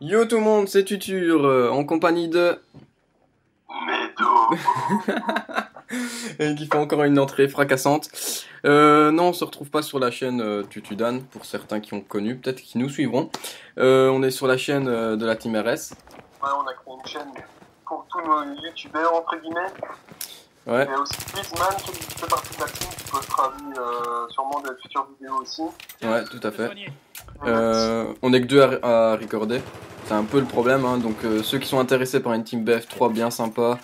Yo tout le monde, c'est Tutur, en compagnie de... Médo. et qui fait encore une entrée fracassante. Non, on se retrouve pas sur la chaîne Tutudan, pour certains qui ont connu, peut-être qui nous suivront. On est sur la chaîne de la Team RS. Ouais, on a créé une chaîne pour tous nos youtubeurs, entre guillemets. Ouais. Il y a aussi Griezmann qui fait partie de la team, qui postera sûrement des futures vidéos aussi. Ouais, tout à fait. On est que deux à recorder. C'est un peu le problème, hein. Donc ceux qui sont intéressés par une Team BF3 bien sympa,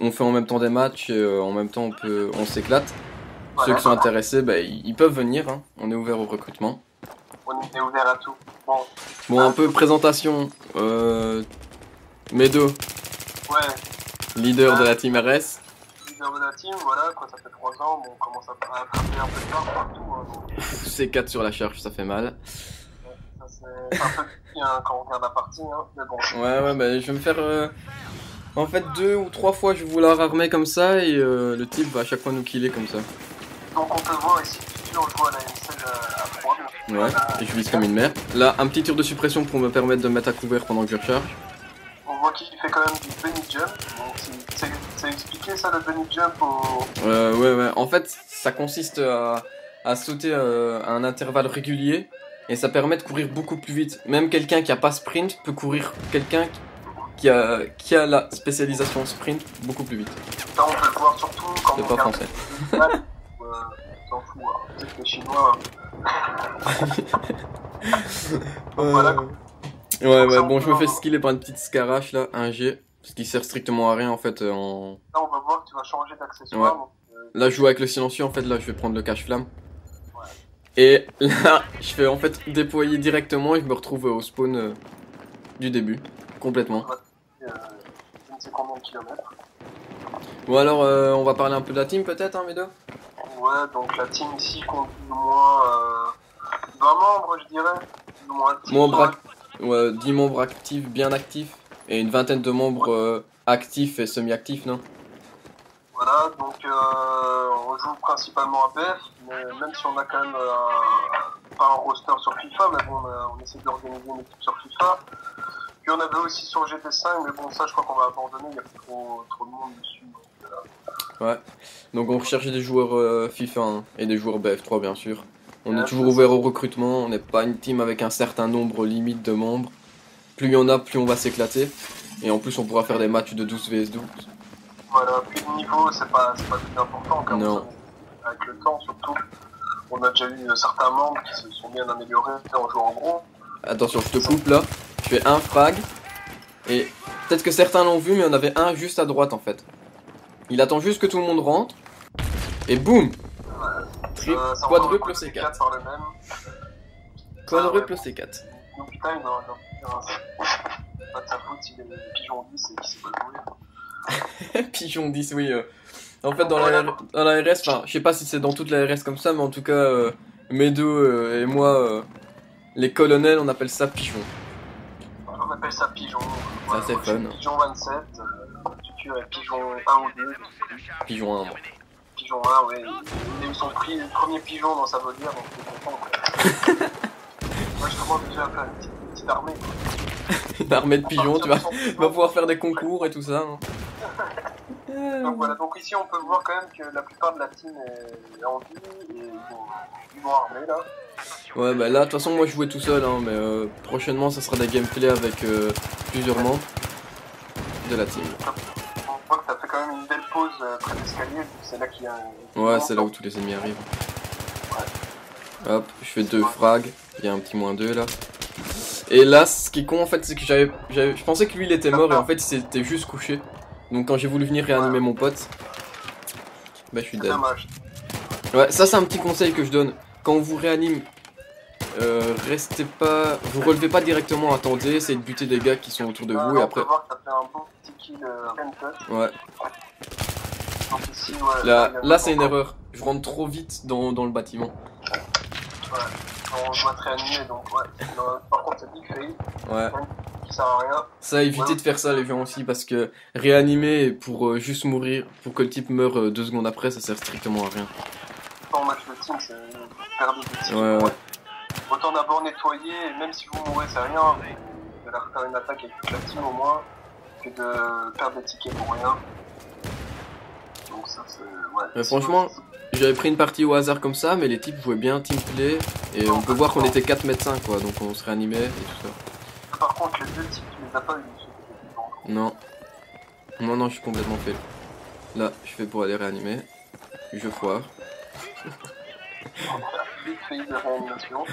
on fait en même temps des matchs et en même temps on s'éclate. Voilà. Ceux qui sont intéressés, bah, ils peuvent venir, hein. On est ouvert au recrutement. On est ouvert à tout. Bon, un peu présentation. Medo, Ouais, leader de la Team RS. leader de la team, voilà, quoi, ça fait 3 ans, bon, on commence à attraper un peu de temps partout. Hein, donc, C4 sur la charge, ça fait mal. ça, c'est un peu petit hein, quand on regarde la partie, hein, mais bon. Ouais, bah, je vais me faire... En fait, 2 ou 3 fois, je vais vouloir armer comme ça et le type va à chaque fois nous killer comme ça. Donc on peut voir ici, on joue à la MCL à 3. Ouais, et je vise comme une merde. Là, un petit tir de suppression pour me permettre de me mettre à couvert pendant que je recharge. On voit qu'il fait quand même du bunny jump. C'est expliqué ça le bunny jump au... Ouais. En fait, ça consiste à sauter à un intervalle régulier et ça permet de courir beaucoup plus vite. Même quelqu'un qui a pas sprint peut courir quelqu'un qui a la spécialisation sprint beaucoup plus vite. Ça on peut le voir surtout quand C'est on pas regarde français. on s'en fout, hein. C'est que les Chinois... Voilà. Ouais, bon, je me fais skiller par une petite scarache là, 1G, ce qui sert strictement à rien en fait. Là on va voir que tu vas changer d'accessoire. Ouais. Donc, Là, je joue avec le silencieux en fait, là je vais prendre le cache-flamme. Et là, je fais en fait déployer directement et je me retrouve au spawn du début, complètement. je ne sais combien de kilomètres. Bon alors, on va parler un peu de la team peut-être, hein, Médo? Ouais, donc la team ici compte plus ou moins 20 membres, je dirais. Plus ou moins actifs. Ouais, 10 membres actifs, bien actifs, et une vingtaine de membres actifs et semi-actifs, non? Voilà, donc on joue principalement à BF, mais même si on a quand même pas un roster sur FIFA, mais bon, on essaie d'organiser une équipe sur FIFA. Puis on avait aussi sur GT5, mais bon, ça je crois qu'on va abandonner, il y a plus trop de monde dessus. Ouais, donc on recherchait des joueurs FIFA hein, et des joueurs BF3 bien sûr. On est Ouais, toujours c'est ouvert ça. au recrutement, on n'est pas une team avec un certain nombre limite de membres. Plus il y en a, plus on va s'éclater. Et en plus on pourra faire des matchs de 12 vs 12. Voilà, puis le niveau, c'est pas le plus important, comme Non. ça, avec le temps surtout. On a déjà eu certains membres qui se sont bien améliorés en jouant en gros. Attention, je te coupe là. Je fais un frag. Et peut-être que certains l'ont vu, mais on avait un juste à droite en fait. Il attend juste que tout le monde rentre. Et boum! Quadruple C4. Par le même. Quadruple C4. Donc putain, c'est pas de sa faute s'il est pigeon 10 et qu'il sait pas jouer. Pigeon 10, oui. En fait, dans la RS, enfin, je sais pas si c'est dans toute la RS comme ça, mais en tout cas, Medo et moi, les colonels, on appelle ça pigeon. On appelle ça pigeon. Ça, c'est fun. Pigeon 27, tu es pigeon 1 ou 2. Pigeon 1, moi. Pigeon 1, ouais. Il a eu son prix, le premier pigeon dans sa volière, donc il est content. Quoi. Moi, je commence déjà à faire une petite armée. Quoi. Une armée de pigeons, tu vas pouvoir faire des concours et tout ça. Hein. Donc voilà, donc ici on peut voir quand même que la plupart de la team est en vie et ils vont armer là. Ouais, bah là, de toute façon, moi je jouais tout seul, hein, mais prochainement ça sera des gameplays avec plusieurs membres de la team. On voit que t'as fait quand même une belle pause près de l'escalier, c'est là qu'il y a un... Ouais, c'est là où tous les ennemis arrivent. Ouais. Hop, je fais 2 frags, il y a un petit -2 là. Et là, ce qui est con en fait, c'est que je pensais que lui il était mort et en fait il s'était juste couché. Donc quand j'ai voulu venir réanimer mon pote, bah je suis dead. Ouais, ça c'est un petit conseil que je donne. Quand on vous réanime, restez pas, vous relevez pas directement, attendez, essayez de buter des gars qui sont autour de vous et après. On peut voir que t'as fait un bon petit kill ouais. Donc ici, Là c'est une erreur. Je rentre trop vite dans le bâtiment. Ouais. On doit te réanimer donc ouais. Par contre c'est big fail. Ouais. Qui sert à rien. Ça, évitez de faire ça les gens aussi parce que réanimer pour juste mourir, pour que le type meure 2 secondes après, ça sert strictement à rien. En match de team, c'est perdre de team. Ouais. Autant d'abord nettoyer, et même si vous mourrez, c'est rien. Mais de leur faire une attaque avec toute la team au moins, que de perdre des tickets pour rien. Donc ça c'est... Ouais. Mais franchement, j'avais pris une partie au hasard comme ça, mais les types jouaient bien team play, et on peut voir qu'on était 4 mètres 5 quoi, donc on se réanimait et tout ça. Par contre les deux types, tu les as pas eu. Non. Non, je suis complètement fait. Là, je fais pour aller réanimer. Je foire. Vite fait de réanimation.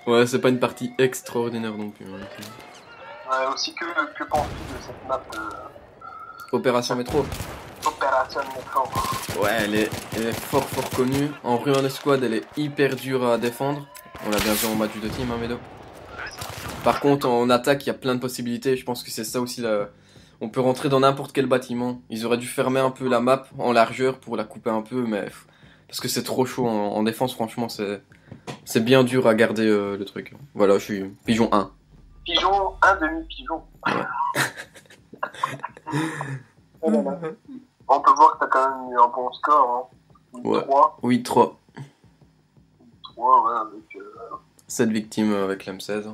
Ouais, c'est pas une partie extraordinaire non plus. Hein. Ouais, aussi que penses-tu de cette map Opération Métro. Opération Métro? Ouais, elle est fort connue. En Ruin Escouade, elle est hyper dure à défendre. On l'a bien vu en match de team, hein, Médo. Par contre, en attaque, il y a plein de possibilités. Je pense que c'est ça aussi la... On peut rentrer dans n'importe quel bâtiment. Ils auraient dû fermer un peu la map en largeur pour la couper un peu, mais... Parce que c'est trop chaud en défense, franchement, c'est bien dur à garder le truc. Voilà, je suis pigeon 1. Pigeon, un demi-pigeon. Ouais. On peut voir que t'as quand même eu un bon score. Hein. Ouais. 3. Oui, 3. 3, ouais, avec... 7 victimes avec l'M16.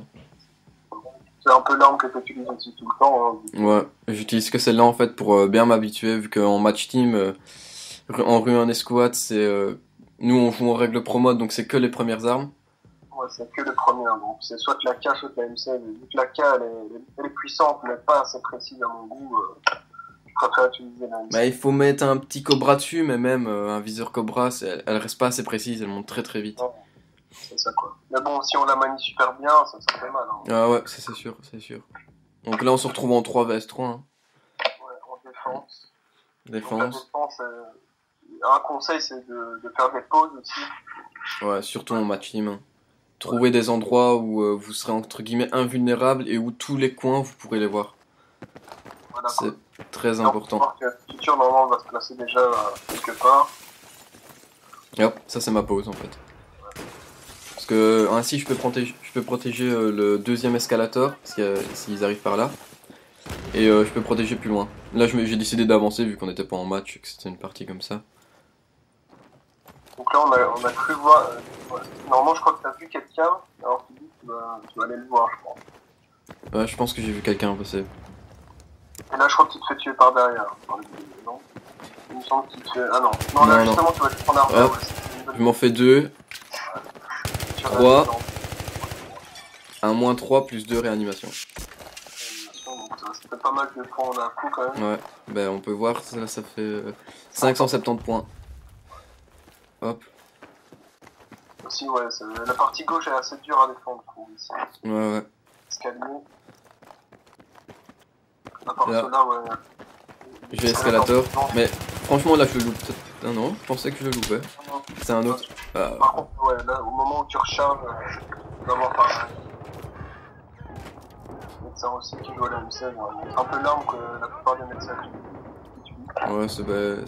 C'est un peu l'arme que tu utilises aussi tout le temps. Hein, ouais, j'utilise que celle-là en fait pour bien m'habituer, vu qu'en match team, en rue en escouade, c'est nous on joue en règle pro mode, donc c'est que les premières armes. Ouais, c'est que les premières, donc c'est soit la K, soit la M16. Vu que la K elle est puissante, mais pas assez précise à mon goût, je préfère utiliser la M16. Bah, il faut mettre un petit Cobra dessus, mais même un viseur Cobra, elle reste pas assez précise, elle monte très vite. Ouais. C'est ça quoi. Mais bon, si on la manie super bien, ça fait mal. Hein. Ah ouais, c'est sûr. Donc là, on se retrouve en 3 vs 3. Hein. Ouais, en défense. Défense. Donc, la défense, un conseil, c'est de faire des pauses aussi. Ouais, surtout en match team. Hein. Trouver des endroits où vous serez entre guillemets invulnérable et où tous les coins vous pourrez les voir. Voilà, c'est très important. Le futur normalement va se placer déjà quelque part. Et hop, ça c'est ma pause en fait. Parce que ainsi je peux protéger le deuxième escalator s'ils arrivent par là. Et je peux protéger plus loin. Là j'ai décidé d'avancer vu qu'on n'était pas en match et que c'était une partie comme ça. Donc là on a cru voir. Ouais. Normalement je crois que tu as vu quelqu'un. Alors tu vas aller le voir je crois. Ouais, je pense que j'ai vu quelqu'un passer. Et là je crois que tu te fais tuer par derrière. Non, il me semble qu'il te fait... Ah non. Non là justement tu vas te prendre un je m'en fais 2. 3. Un moins 3 plus 2 réanimation. Ça fait pas mal de points d'un coup quand même. Ouais, ben on peut voir, ça fait 570 points. Hop. Aussi ouais, la partie gauche est assez dure à défendre ici. Ouais. Escalier. À part cela, ouais. Je vais escalator, mais franchement là je le loupe. Ah non, je pensais que je le loupais. C'est un autre. Par contre, ouais, là, au moment où tu recharges, vraiment pas. Médecin aussi qui joue à la M16, c'est un peu l'arme que la plupart des médecins utilisent. Ouais, de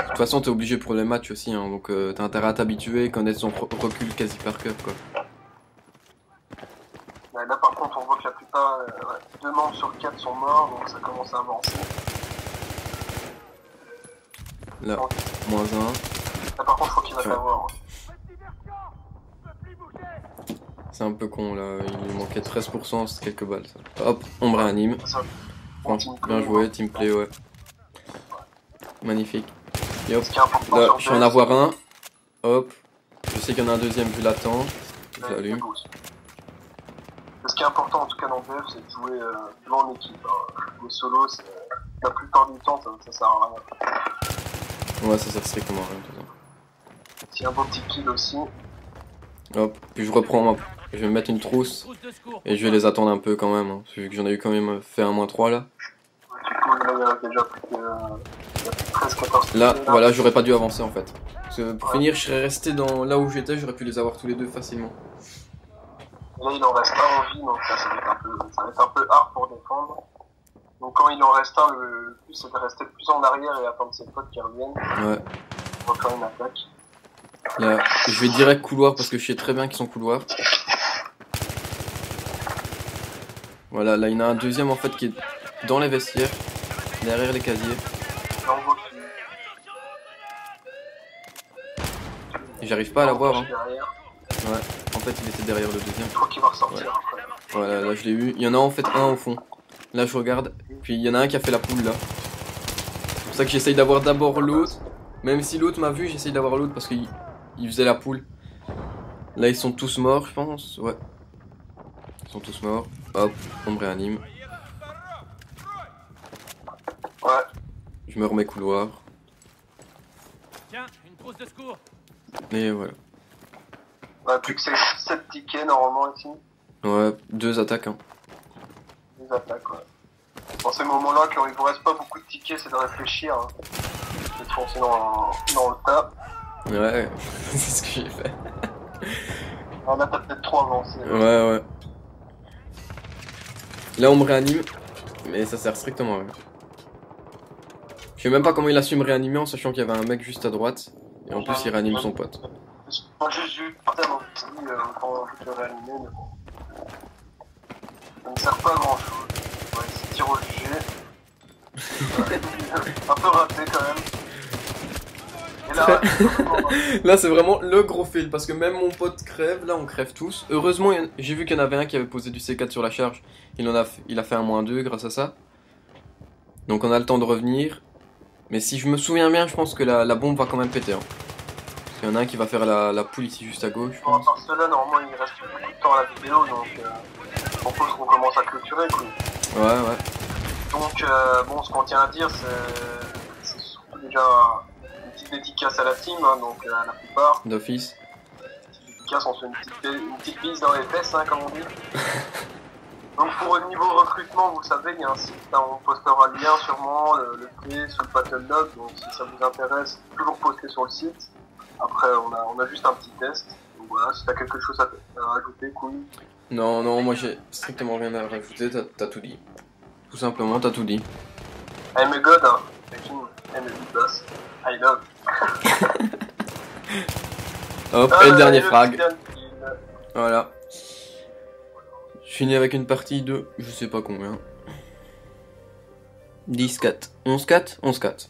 toute façon t'es obligé pour les matchs aussi, hein, donc t'as intérêt à t'habituer et connaître son recul quasi par cœur quoi. Là par contre on voit que la plupart, 2 membres sur 4 sont morts, donc ça commence à avancer. Là, moins 1. Là par contre je crois qu'il va t'avoir. C'est un peu con là, il lui manquait 13%, c'est quelques balles ça. Hop, on me réanime. Bien joué, team play, ouais. Magnifique. Et hop, là je vais en avoir un. Hop, je sais qu'il y en a un deuxième, je l'attends. Je l'allume. Ce qui est important en tout cas dans BF, c'est de jouer en équipe. Hein. Jouer solo, la plupart du temps ça sert à rien. Ouais, ça sert strictement à rien tout ça. C'est un beau petit kill aussi. Hop, puis je reprends je vais me mettre une trousse et je vais les attendre un peu quand même, hein, vu que j'en ai eu quand même fait un moins 3 là. Du coup, là il y en a déjà plus que 13-14. Là, voilà, j'aurais pas dû avancer en fait. Parce que pour finir, je serais resté dans là où j'étais, j'aurais pu les avoir tous les deux facilement. Et là il en reste un en vie, donc ça va être un peu hard pour défendre. Donc quand il en reste un, le plus c'est de rester plus en arrière et attendre ses potes qui reviennent. Ouais. Pour faire une attaque. Là, je vais direct couloir parce que je sais très bien qu'ils sont couloirs. Voilà, là il y en a un deuxième en fait qui est dans les vestiaires, derrière les casiers. Et j'arrive pas à l'avoir. Hein. Ouais, en fait il était derrière le deuxième. Je crois qu'il va ressortir. Ouais. Voilà, là je l'ai eu. Il y en a en fait un au fond. Là je regarde. Puis il y en a un qui a fait la poule là. C'est pour ça que j'essaye d'avoir d'abord l'autre. Même si l'autre m'a vu, j'essaye d'avoir l'autre parce qu'il faisait la poule. Là ils sont tous morts, je pense. Ouais. Ils sont tous morts. Hop, on me réanime. Ouais. Je me remets couloir. Tiens, une trousse de secours. Et voilà. Ouais, plus que c'est 7 tickets normalement ici. Ouais, 2 attaques. Hein. Les attaques, ouais. Dans ces moments-là, quand il vous reste pas beaucoup de tickets, c'est de réfléchir. Hein. C'est de foncer dans le tas. Ouais, c'est ce que j'ai fait. On a peut-être trop avancé. Ouais. Là on me réanime. Mais ça sert strictement à rien. Je sais même pas comment il a su me réanimer en sachant qu'il y avait un mec juste à droite. Et en plus il réanime son pote. Moi j'ai juste tellement aussi quand je te réanimer, mais bon. Ça ne sert pas à grand chose. Ouais, c'est tir au jugé. Un peu raté quand même. Et là, Là c'est vraiment le gros fail parce que même mon pote crève, là on crève tous. Heureusement j'ai vu qu'il y en avait un qui avait posé du C4 sur la charge. Il a fait un -2 grâce à ça. Donc on a le temps de revenir. Mais si je me souviens bien, je pense que la bombe va quand même péter. Hein. Il y en a un qui va faire la poule ici juste à gauche, je bon, à pense. part cela, normalement il reste beaucoup de temps à la vidéo, donc je propose qu'on commence à clôturer quoi. Ouais. Donc bon, ce qu'on tient à dire, c'est surtout déjà une petite dédicace à la team, hein, donc à la plupart. D'office. Une petite dédicace, on se fait une petite bise dans les fesses, hein, comme on dit. Donc pour le niveau recrutement, vous savez, il y a un site, hein, on postera le lien sûrement, le prix sur le Battle Log, donc si ça vous intéresse, toujours posté sur le site. Après, on a juste un petit test. Donc voilà, si t'as quelque chose à rajouter, cool. Non, moi j'ai strictement rien à rajouter, t'as tout dit. Tout simplement, t'as tout dit. I'm a god, hein. I'm a big boss. I love. Hop, et le dernier le frag. petit dernier kill. Voilà. Je finis avec une partie de je sais pas combien. 10-4. 11-4 11-4.